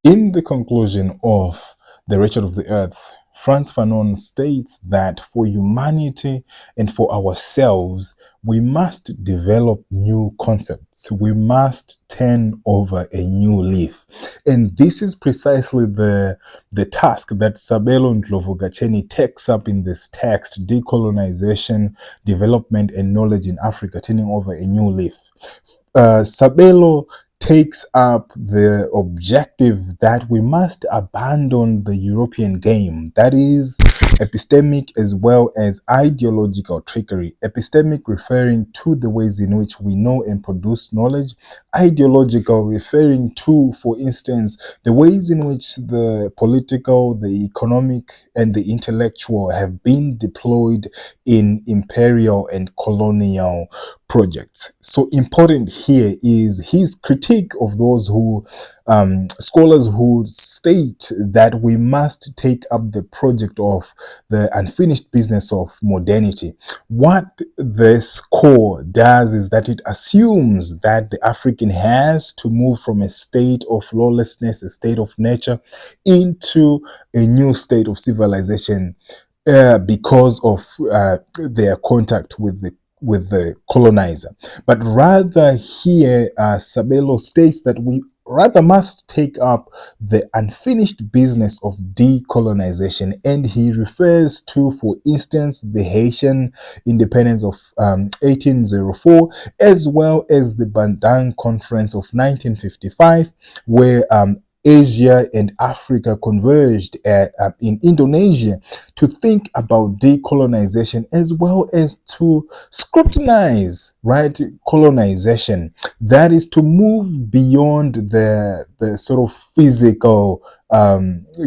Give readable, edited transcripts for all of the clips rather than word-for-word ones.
In the conclusion of The Wretched of the Earth, Frantz Fanon states that for humanity and for ourselves, we must develop new concepts. We must turn over a new leaf. And this is precisely the task that Sabelo Ndlovugacheni takes up in this text, Decolonization, Development and Knowledge in Africa, Turning Over a New Leaf. Sabelo takes up the objective that we must abandon the European game, that is epistemic as well as ideological trickery. Epistemic referring to the ways in which we know and produce knowledge, ideological referring to, for instance, the ways in which the political, the economic and the intellectual have been deployed in imperial and colonial projects. So important here is his critique of those who scholars who state that we must take up the project of the unfinished business of modernity. What this core does is that it assumes that the African has to move from a state of lawlessness, a state of nature, into a new state of civilization because of their contact with the colonizer. But rather here, Sabelo states that we rather must take up the unfinished business of decolonization. And he refers to, for instance, the Haitian independence of 1804, as well as the Bandung Conference of 1955, where Asia and Africa converged in Indonesia to think about decolonization as well as to scrutinize, right, colonization. That is to move beyond the sort of physical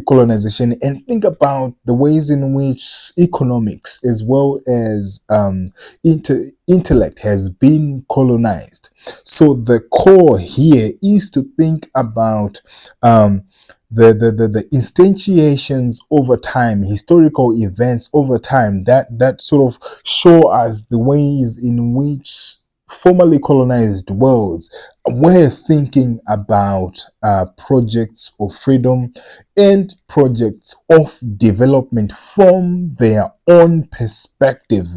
colonization and think about the ways in which economics as well as intellect has been colonized. So the core here is to think about the instantiations over time, historical events over time that sort of show us the ways in which formerly colonized worlds were thinking about projects of freedom and projects of development from their own perspective,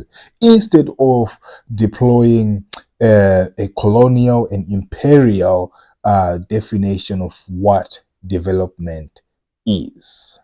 instead of deploying a colonial and imperial definition of what development is.